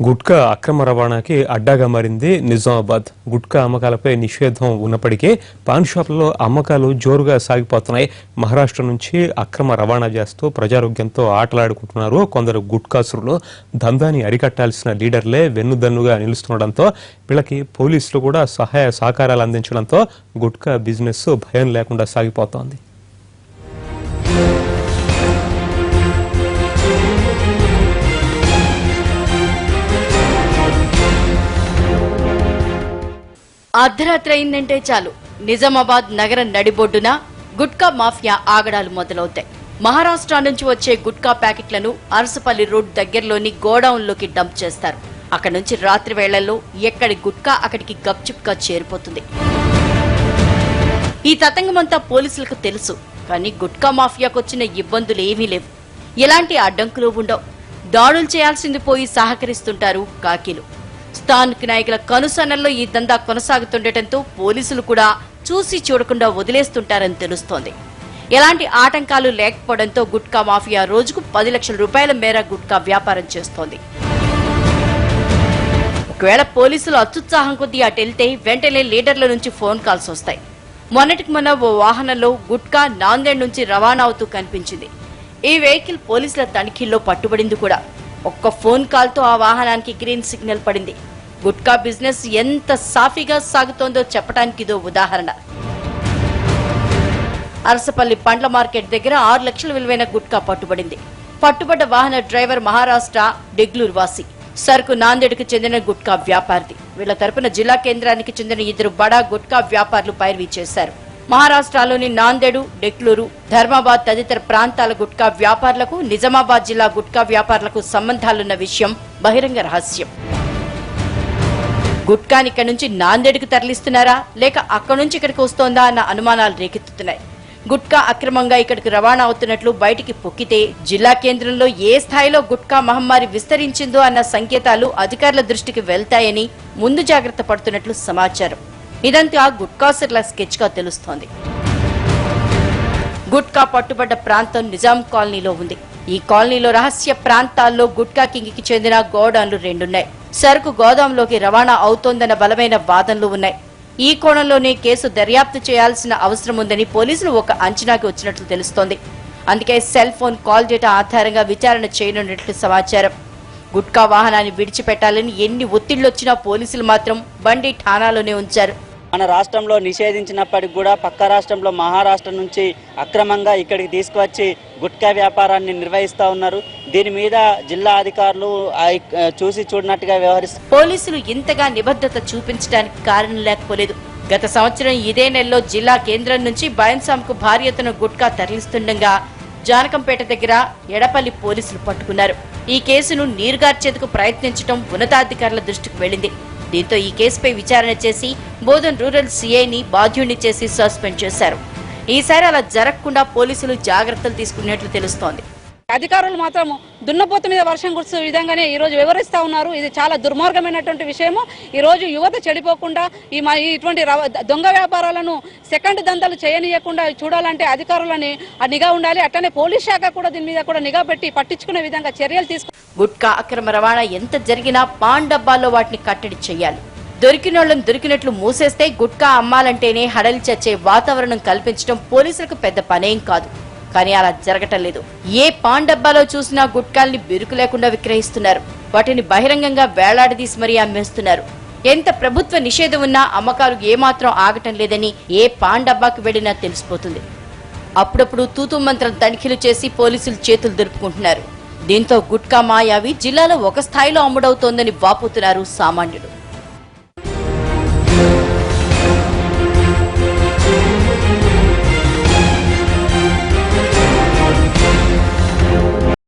గుట్కా అక్రమ రవాణాకి అడ్డాగా మారింది నిజామాబాద్. గుట్కా అమ్మకాలపై నిషేధం ఉన్నప్పటికీ పాన్ షాపులలో అమ్మకాలు జోరుగా సాగిపోతున్నాయి. మహారాష్ట్ర నుంచి అక్రమ రవాణా చేస్తూ ప్రజారోగ్యంతో ఆటలాడుకుంటున్నారు కొందరు గుట్కాసురులు. దందాని అరికట్టాల్సిన లీడర్లే వెన్నుదన్నుగా నిలుస్తుండటంతో వీళ్ళకి పోలీసులు కూడా సహాయ సహకారాలు అందించడంతో గుట్కా బిజినెస్ భయం లేకుండా సాగిపోతోంది. అర్ధరాత్రి అయిందంటే చాలు నిజామాబాద్ నగర నడిబొడ్డున గుట్కా మాఫియా ఆగడాలు మొదలవుతాయి. మహారాష్ట్ర నుంచి వచ్చే గుట్కా ప్యాకెట్లను అరసపల్లి రోడ్ దగ్గరలోని గోడౌన్లోకి డంప్ చేస్తారు. అక్కడి నుంచి రాత్రి వేళల్లో ఎక్కడి గుట్కా అక్కడికి గప్చుప్గా చేరిపోతుంది. ఈ తతంగమంతా పోలీసులకు తెలుసు. కానీ గుట్కా మాఫియాకు వచ్చిన ఇబ్బందులు ఏమీ లేవు. ఎలాంటి అడ్డంకులు ఉండవు. దాడులు చేయాల్సింది పోయి సహకరిస్తుంటారు కాకీలు. స్థానిక నాయకుల కనుసన్నల్లో ఈ దందా కొనసాగుతుండటంతో పోలీసులు కూడా చూసి చూడకుండా వదిలేస్తుంటారని తెలుస్తోంది. ఎలాంటి ఆటంకాలు లేకపోవడంతో గుట్కా మాఫియా రోజుకు 10 లక్షల రూపాయల మేర గుట్కా వ్యాపారం చేస్తోంది. ఒకవేళ పోలీసులు అత్యుత్సాహం కొద్దీ అటెళ్తే వెంటనే లీడర్ల నుంచి ఫోన్ కాల్స్ వస్తాయి. మొన్నటికి మొన్న ఓ వాహనంలో గుట్కా నాందేడ్ నుంచి రవాణా అవుతూ కనిపించింది. ఈ వెహికల్ పోలీసుల తనిఖీల్లో పట్టుబడింది కూడా. ఒక్క ఫోన్ కాల్తో ఆ వాహనానికి గ్రీన్ సిగ్నల్ పడింది. గుట్కా బిజినెస్ ఎంత సాఫీగా సాగుతోందో చెప్పడానికి ఇదో ఉదాహరణ. అరసపల్లి పండ్ల మార్కెట్ దగ్గర 6 లక్షల విలువైన గుట్కా పట్టుబడింది. పట్టుబడ్డ వాహన డ్రైవర్ మహారాష్ట్ర డెగ్లూరు వాసి, సరుకు నాందేడ్కు చెందిన గుట్కా వ్యాపారి. వీళ్ల తరపున జిల్లా కేంద్రానికి చెందిన 2 బడా గుట్కా వ్యాపారులు పైరవీ చేశారు. మహారాష్ట్రలోని నాందేడు, డెక్లూరు, ధర్మాబాద్ తదితర ప్రాంతాల గుట్కా వ్యాపారులకు నిజామాబాద్ జిల్లా గుట్కా వ్యాపారులకు సంబంధాలున్న విషయం బహిరంగ రహస్యం. గుట్కాని ఇక్కడి నుంచి నాందేడుకు తరలిస్తున్నారా లేక అక్కడి నుంచి ఇక్కడికి వస్తోందా అన్న అనుమానాలు రేకెత్తుతున్నాయి. గుట్కా అక్రమంగా ఇక్కడికి రవాణా అవుతున్నట్లు బయటికి పొక్కితే జిల్లా కేంద్రంలో ఏ స్థాయిలో గుట్కా మహమ్మారి విస్తరించిందో అన్న సంకేతాలు అధికారుల దృష్టికి వెళ్తాయని ముందు జాగ్రత్త పడుతున్నట్లు సమాచారం. ఇదంతా గుట్కాసుర్ల స్కెచ్ గా తెలుస్తోంది. గుట్కా పట్టుబడ్డ ప్రాంతం నిజాం కాలనీలో ఉంది. ఈ కాలనీలో రహస్య ప్రాంతాల్లో గుట్కా కింగ్కి చెందిన గోడౌన్లు 2 ఉన్నాయి. సరుకు గోదాంలోకి రవాణా అవుతోందన్న బలమైన వాదనలు ఉన్నాయి. ఈ కోణంలోనే కేసు దర్యాప్తు చేయాల్సిన అవసరం ఉందని పోలీసులు ఒక అంచనాకి వచ్చినట్లు తెలుస్తోంది. అందుకే సెల్ ఫోన్ కాల్ డేటా ఆధారంగా విచారణ చేయనున్నట్లు సమాచారం. గుట్కా వాహనాన్ని విడిచిపెట్టాలని ఎన్ని ఒత్తిళ్లొచ్చినా పోలీసులు మాత్రం బండి ఠాణాలోనే ఉంచారు. మన రాష్ట్రంలో నిషేధించినప్పటికి కూడా పక్క రాష్ట్రంలో మహారాష్ట్ర నుంచి అక్రమంగా ఇక్కడికి తీసుకువచ్చి గుట్కా వ్యాపారాన్ని నిర్వహిస్తూ ఉన్నారు. దీని మీద జిల్లా అధికారులు చూసి చూడనట్టుగా వ్యవహరిస్తారు. పోలీసులు ఇంతగా నిబద్ధత చూపించడానికి కారణం లేకపోలేదు. గత సంవత్సరం ఇదే నెలలో జిల్లా కేంద్రం నుంచి బయన్సాంకు భారీ ఎత్తున గుట్కా తరలిస్తుండగా జానకంపేట దగ్గర ఎడపల్లి పోలీసులు పట్టుకున్నారు. ఈ కేసును నీరుగార్చేందుకు ప్రయత్నించడం ఉన్నతాధికారుల దృష్టికి వెళ్లింది. దీంతో ఈ కేసుపై విచారణ చేసి బోధన్ రూరల్ సీఐని బాధ్యుణ్ణి చేసి సస్పెండ్ చేశారు. ఈసారి అలా జరగకుండా పోలీసులు జాగ్రత్తలు తీసుకున్నట్లు తెలుస్తోంది. అధికారులు మాత్రం దున్నపోతు మీద వర్షం కురిసే విధంగానే ఈ రోజు వివరిస్తా ఉన్నారు. ఇది చాలా దుర్మార్గమైనటువంటి విషయము. ఈ రోజు యువత చెడిపోకుండా ఇటువంటి దొంగ వ్యాపారాలను సెకండ్ దందాలు చేయనీయకుండా చూడాలంటే అధికారులని నిఘా ఉండాలి. అట్లనే పోలీస్ శాఖ కూడా దీని మీద కూడా నిఘా పెట్టి పట్టించుకునే విధంగా చర్యలు తీసుకు. గుట్కా అక్రమ రవాణా ఎంత జరిగినా పాన్ డబ్బాల్లో వాటిని కట్టడి చేయాలి. దొరికినోళ్లను దొరికినట్లు మూసేస్తే గుట్కా అమ్మాలంటేనే హడలి చచ్చే వాతావరణం కల్పించడం పోలీసులకు పెద్ద పనేం కాదు. కానీ అలా జరగటం లేదు. ఏ పాన్ డబ్బాలో చూసినా గుట్కాల్ని బెరుకు లేకుండా విక్రయిస్తున్నారు. వాటిని బహిరంగంగా వేలాడదీసి మరీ అమ్మేస్తున్నారు. ఎంత ప్రభుత్వ నిషేధం ఉన్నా అమ్మకాలు ఏమాత్రం ఆగటం లేదని ఏ పాన్ డబ్బాకి వెళ్లినా తెలిసిపోతుంది. అప్పుడప్పుడు తూతూ మంత్రం తనిఖీలు చేసి పోలీసులు చేతులు దులుపుకుంటున్నారు. దీంతో గుట్కా మాయావి జిల్లాలో ఒక స్థాయిలో అమ్ముడవుతోందని వాపోతున్నారు సామాన్యులు.